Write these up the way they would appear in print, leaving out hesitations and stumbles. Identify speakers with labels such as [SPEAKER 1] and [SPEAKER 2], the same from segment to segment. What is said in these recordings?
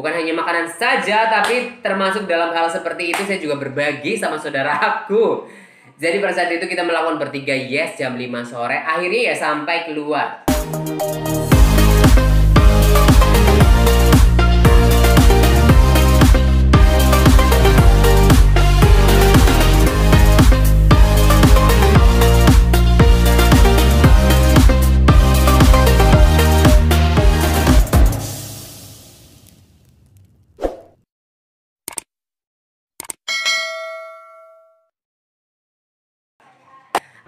[SPEAKER 1] Bukan hanya makanan saja, tapi termasuk dalam hal seperti itu saya juga berbagi sama saudara aku. Jadi pada saat itu kita melakukan bertiga yes jam 5 sore. Akhirnya ya sampai keluar.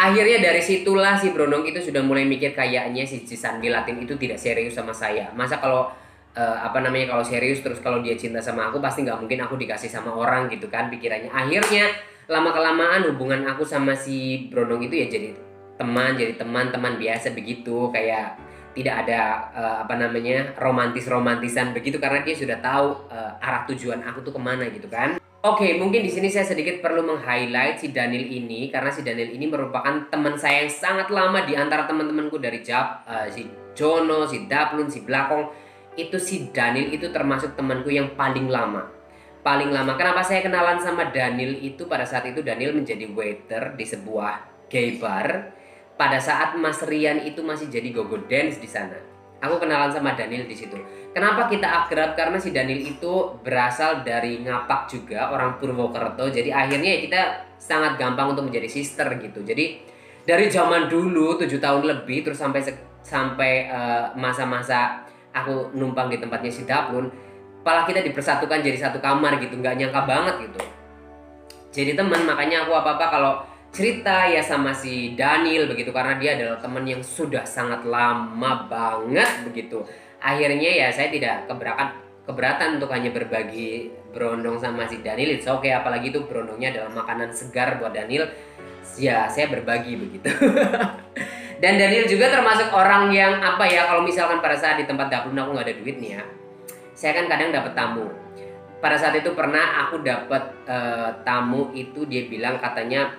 [SPEAKER 1] Akhirnya dari situlah si Brondong itu sudah mulai mikir kayaknya si Sandi Latin itu tidak serius sama saya. Masa kalau kalau serius terus kalau dia cinta sama aku pasti nggak mungkin aku dikasih sama orang gitu kan pikirannya. Akhirnya lama kelamaan hubungan aku sama si Brondong itu ya jadi teman biasa begitu, kayak tidak ada romantisan begitu karena dia sudah tahu arah tujuan aku tuh kemana gitu kan. Oke, mungkin di sini saya sedikit perlu meng-highlight si Daniel ini karena si Daniel ini merupakan teman saya yang sangat lama di antara teman-temanku dari si Jono, si Daplun, si Blakong. Itu si Daniel itu termasuk temanku yang paling lama. Paling lama. Kenapa saya kenalan sama Daniel itu? Pada saat itu Daniel menjadi waiter di sebuah gay bar. Pada saat Mas Rian itu masih jadi gogo dance di sana. Aku kenalan sama Daniel di situ. Kenapa kita akrab? Karena si Daniel itu berasal dari Ngapak juga, orang Purwokerto. Jadi akhirnya kita sangat gampang untuk menjadi sister gitu. Jadi dari zaman dulu 7 tahun lebih terus sampai masa-masa aku numpang di tempatnya si Daplun, malah kita dipersatukan jadi satu kamar gitu. Nggak nyangka banget gitu. Jadi teman, makanya aku apa-apa kalau cerita ya sama si Daniel begitu karena dia adalah teman yang sudah sangat lama banget begitu. Akhirnya ya saya tidak keberatan untuk hanya berbagi Brondong sama si Daniel. It's okay, apalagi itu Brondongnya adalah makanan segar buat Daniel. Ya saya berbagi begitu. Dan Daniel juga termasuk orang yang kalau misalkan pada saat di tempat dapur aku nggak ada duit nih ya, saya kan kadang dapat tamu. Pada saat itu pernah aku dapat tamu itu dia bilang katanya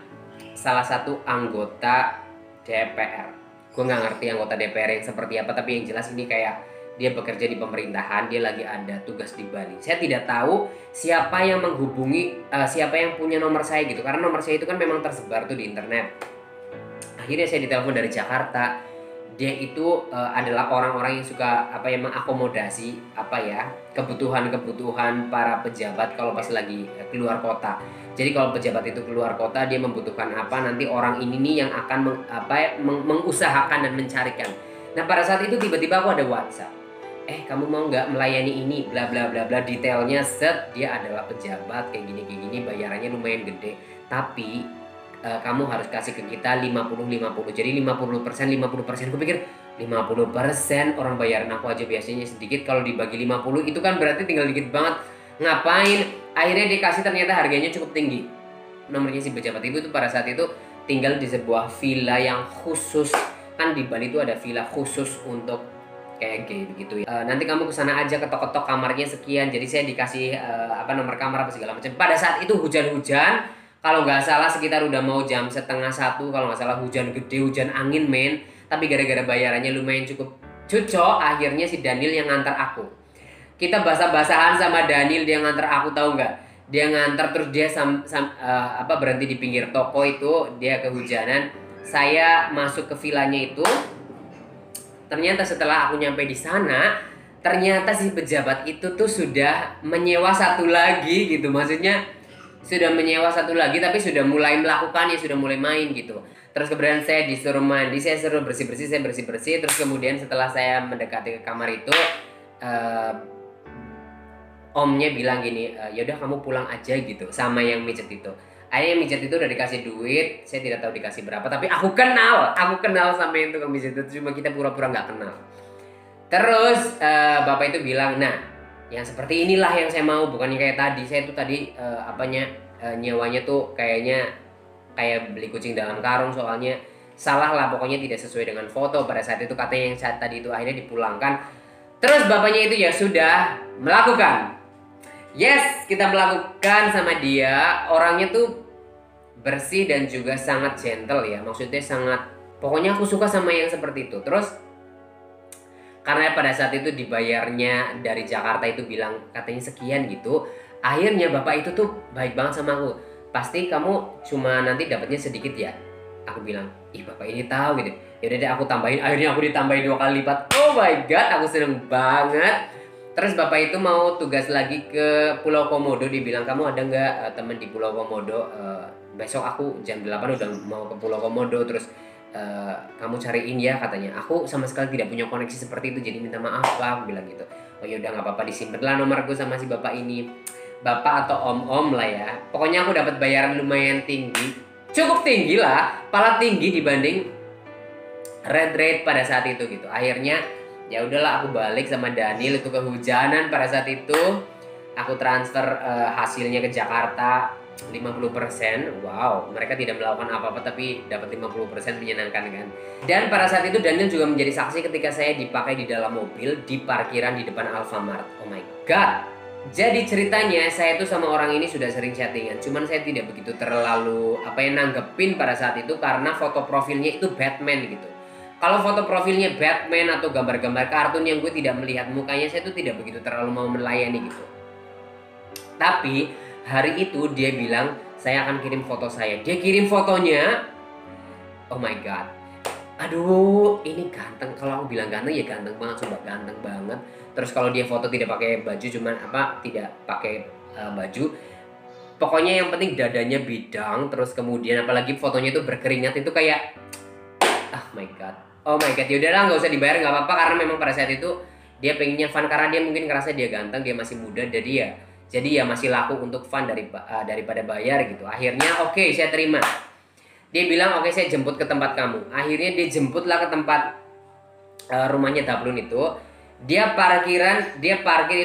[SPEAKER 1] salah satu anggota DPR. Gue nggak ngerti anggota DPR yang seperti apa, tapi yang jelas ini kayak dia bekerja di pemerintahan, dia lagi ada tugas di Bali. Saya tidak tahu siapa yang menghubungi, siapa yang punya nomor saya gitu, karena nomor saya itu kan memang tersebar tuh di internet. Akhirnya saya ditelepon dari Jakarta. Dia itu adalah orang-orang yang suka mengakomodasi kebutuhan para pejabat kalau pas lagi keluar kota. Jadi kalau pejabat itu keluar kota, dia membutuhkan apa, nanti orang ini nih yang akan mengusahakan dan mencarikan. Nah pada saat itu tiba-tiba aku ada WhatsApp, kamu mau nggak melayani ini, bla bla bla bla, detailnya set. Dia adalah pejabat kayak gini, bayarannya lumayan gede, tapi kamu harus kasih ke kita 50-50. Jadi 50%. Aku pikir 50% orang bayaran aku aja biasanya sedikit, kalau dibagi 50 itu kan berarti tinggal dikit banget. Ngapain? Akhirnya dikasih, ternyata harganya cukup tinggi. Nomornya si pejabat itu pada saat itu tinggal di sebuah villa yang khusus. Kan di Bali itu ada villa khusus untuk kayak gay begitu ya. Nanti kamu kesana aja, ketok-ketok kamarnya sekian. Jadi saya dikasih nomor kamar apa segala macam. Pada saat itu hujan-hujan. Kalau nggak salah sekitar udah mau jam 12:30, kalau nggak salah, hujan gede, hujan angin men. Tapi gara-gara bayarannya lumayan cukup cocok, akhirnya si Daniel yang ngantar aku. Kita basah-basahan sama Daniel, dia ngantar aku, tahu nggak? Dia ngantar terus dia berhenti di pinggir toko itu, dia kehujanan. Saya masuk ke villanya itu. Ternyata setelah aku nyampe di sana, ternyata si pejabat itu tuh sudah menyewa satu lagi gitu, maksudnya sudah menyewa satu lagi tapi sudah mulai melakukannya, sudah mulai main gitu. Terus kemudian saya disuruh mandi, saya suruh bersih-bersih, saya bersih-bersih. Terus kemudian setelah saya mendekati ke kamar itu, omnya bilang gini, yaudah kamu pulang aja gitu sama yang mijet itu. Akhirnya yang mijet itu udah dikasih duit, saya tidak tahu dikasih berapa, tapi aku kenal sama yang tukang mijet itu, cuma kita pura-pura nggak kenal. Terus bapak itu bilang, nah yang seperti inilah yang saya mau, bukannya kayak tadi. Saya tuh tadi nyewanya tuh kayak beli kucing dalam karung, soalnya salah lah, pokoknya tidak sesuai dengan foto pada saat itu, katanya yang saat tadi itu. Akhirnya dipulangkan. Terus bapaknya itu ya sudah melakukan. Yes, kita melakukan sama dia. Orangnya tuh bersih dan juga sangat gentle ya, maksudnya sangat, pokoknya aku suka sama yang seperti itu. Terus karena pada saat itu dibayarnya dari Jakarta itu bilang katanya sekian gitu. Akhirnya bapak itu tuh baik banget sama aku. Pasti kamu cuma nanti dapatnya sedikit ya. Aku bilang, ih bapak ini tahu gitu. Ya udah deh aku tambahin. Akhirnya aku ditambahin 2 kali lipat. Oh my god, aku seneng banget. Terus bapak itu mau tugas lagi ke Pulau Komodo. Dibilang, kamu ada nggak temen di Pulau Komodo? Besok aku jam 8 udah mau ke Pulau Komodo. Terus kamu cariin ya katanya. Aku sama sekali tidak punya koneksi seperti itu, jadi minta maaf lah, aku bilang gitu. Oh ya udah nggak apa-apa, disimpan lah nomorku sama si bapak ini. Bapak atau om-om lah ya. Pokoknya aku dapat bayaran lumayan tinggi, cukup tinggi lah, pala tinggi dibanding red rate pada saat itu gitu. Akhirnya ya udahlah, aku balik sama Daniel, itu kehujanan pada saat itu. Aku transfer hasilnya ke Jakarta 50%. Wow, mereka tidak melakukan apa-apa tapi dapat 50%, menyenangkan kan. Dan pada saat itu Daniel juga menjadi saksi ketika saya dipakai di dalam mobil di parkiran di depan Alfamart. Oh my god. Jadi ceritanya saya itu sama orang ini sudah sering chattingan, cuman saya tidak begitu terlalu nanggepin pada saat itu karena foto profilnya itu Batman gitu. Kalau foto profilnya Batman atau gambar-gambar kartun yang gue tidak melihat mukanya, saya itu tidak begitu terlalu mau melayani gitu. Tapi hari itu dia bilang saya akan kirim foto saya. Dia kirim fotonya. Oh my god. Aduh, ini ganteng. Kalau aku bilang ganteng ya ganteng banget, coba ganteng banget. Terus kalau dia foto tidak pakai baju, cuman tidak pakai baju. Pokoknya yang penting dadanya bidang. Terus kemudian apalagi fotonya itu berkeringat, itu kayak oh my god. Oh my god, yaudahlah nggak usah dibayar, nggak apa-apa, karena memang pada saat itu dia pengennya fun karena dia mungkin ngerasa dia ganteng, dia masih muda, jadi ya masih laku untuk fun daripada bayar gitu. Akhirnya oke, saya terima. Dia bilang oke, saya jemput ke tempat kamu. Akhirnya dia jemputlah ke tempat rumahnya Daplun itu. Dia parkir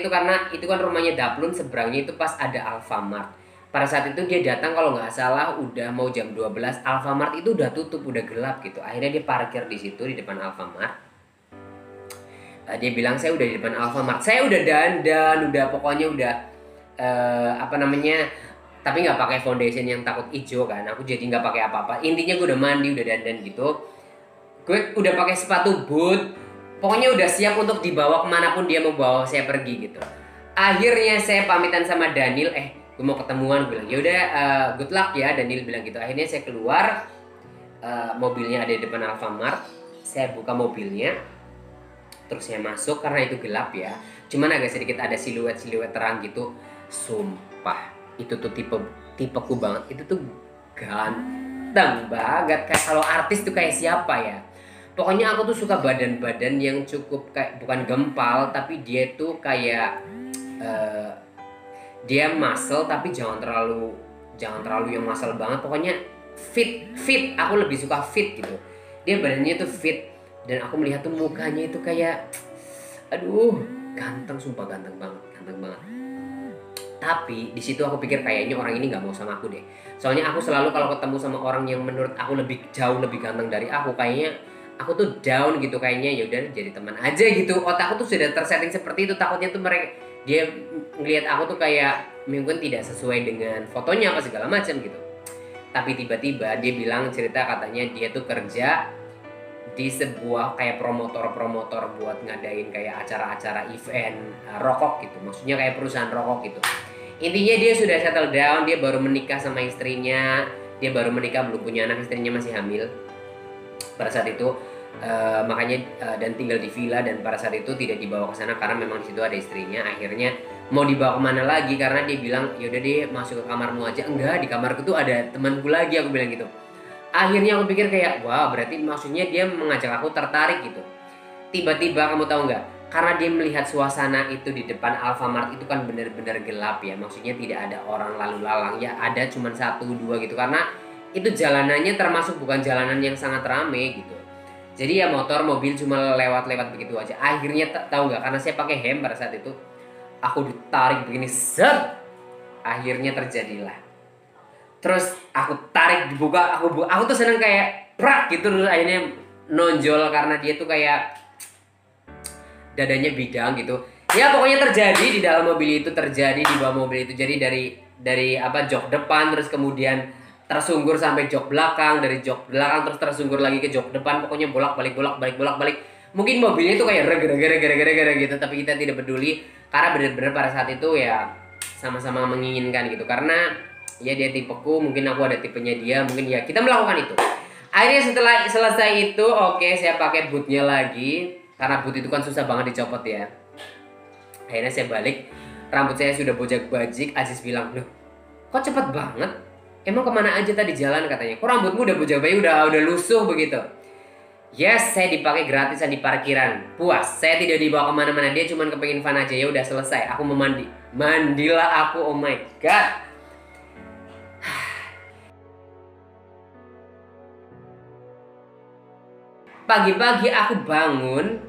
[SPEAKER 1] itu karena itu kan rumahnya Daplun, seberangnya itu pas ada Alfamart. Pada saat itu dia datang kalau nggak salah udah mau jam 12, Alfamart itu udah tutup, udah gelap gitu. Akhirnya dia parkir di situ di depan Alfamart. Dia bilang saya udah di depan Alfamart, saya udah dandan, udah pokoknya udah tapi nggak pakai foundation yang takut hijau kan. Aku jadi nggak pakai apa-apa. Intinya gue udah mandi, udah dandan gitu. Gue udah pakai sepatu boot. Pokoknya udah siap untuk dibawa kemanapun dia mau bawa saya pergi gitu. Akhirnya saya pamitan sama Daniel, gue mau ketemuan, bilang yaudah good luck ya, Daniel bilang gitu. Akhirnya saya keluar, mobilnya ada di depan Alfamart. Saya buka mobilnya, terus saya masuk karena itu gelap ya. Cuman agak sedikit ada siluet terang gitu. Sumpah, itu tuh tipeku banget. Itu tuh ganteng banget. Kayak kalau artis tuh kayak siapa ya? Pokoknya aku tuh suka badan-badan yang cukup kayak bukan gempal, tapi dia tuh kayak dia muscle tapi jangan terlalu yang muscle banget. Pokoknya fit. Aku lebih suka fit gitu. Dia badannya tuh fit dan aku melihat tuh mukanya itu kayak aduh, ganteng, sumpah ganteng banget. Tapi di situ aku pikir kayaknya orang ini nggak mau sama aku deh. Soalnya aku selalu kalau ketemu sama orang yang menurut aku jauh lebih ganteng dari aku, kayaknya aku tuh down gitu, kayaknya ya udah jadi teman aja gitu. Otakku tuh sudah tersetting seperti itu, takutnya tuh dia ngelihat aku tuh kayak mungkin tidak sesuai dengan fotonya apa segala macam gitu. Tapi tiba-tiba dia bilang cerita katanya dia tuh kerja di sebuah kayak promotor buat ngadain kayak acara-acara event rokok gitu. Maksudnya kayak perusahaan rokok gitu. Intinya dia sudah settle down, dia baru menikah sama istrinya. Dia baru menikah, belum punya anak, istrinya masih hamil pada saat itu. Makanya dan tinggal di villa, dan pada saat itu tidak dibawa ke sana karena memang di situ ada istrinya. Akhirnya mau dibawa kemana lagi karena dia bilang yaudah deh masuk ke kamarmu aja. Enggak, di kamarku tuh ada temanku lagi, aku bilang gitu. Akhirnya aku pikir kayak wah, berarti maksudnya dia mengajak aku tertarik gitu. Tiba-tiba kamu tahu nggak, karena dia melihat suasana itu di depan Alfamart itu kan benar-benar gelap ya, maksudnya tidak ada orang lalu lalang ya, ada cuman 1-2 gitu, karena itu jalanannya termasuk bukan jalanan yang sangat rame gitu. Jadi ya motor, mobil cuma lewat-lewat begitu aja. Akhirnya tahu nggak, karena saya pakai helm pada saat itu, aku ditarik begini, set. Akhirnya terjadilah. Terus aku tarik, dibuka, aku tuh seneng kayak prak gitu, terus akhirnya nonjol karena dia tuh kayak dadanya bidang gitu. Ya pokoknya terjadi di dalam mobil itu, terjadi di bawah mobil itu. Jadi dari jok depan, terus kemudian tersungkur sampai jok belakang, dari jok belakang terus tersungkur lagi ke jok depan, pokoknya bolak-balik. Mungkin mobilnya tuh kayak gara-gara gitu, tapi kita tidak peduli karena benar-benar pada saat itu ya sama-sama menginginkan gitu. Karena ya dia tipeku, mungkin aku ada tipenya dia, mungkin ya kita melakukan itu. Akhirnya setelah selesai itu, oke, saya pakai bootnya lagi karena boot itu kan susah banget dicopot ya. Akhirnya saya balik, rambut saya sudah bojak-bajik. Aziz bilang, loh kok cepet banget? Emang kemana aja tadi jalan katanya? Kok rambutmu udah bojak-bajik, udah lusuh begitu? Yes, saya dipakai gratisan di parkiran. Puas, saya tidak dibawa kemana-mana. Dia cuma kepengen fun aja. Ya udah selesai, aku mau mandi. Mandilah aku, oh my god. Pagi-pagi aku bangun,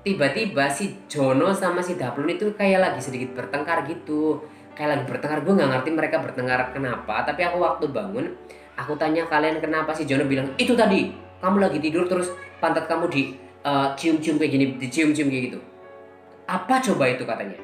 [SPEAKER 1] tiba-tiba si Jono sama si Daplun itu kayak lagi sedikit bertengkar gitu. Kayak lagi bertengkar, gue nggak ngerti mereka bertengkar kenapa. Tapi aku waktu bangun, aku tanya kalian kenapa. Si Jono bilang, itu tadi kamu lagi tidur terus pantat kamu di cium-cium kayak gini, dicium-cium kayak gitu. Apa coba itu katanya?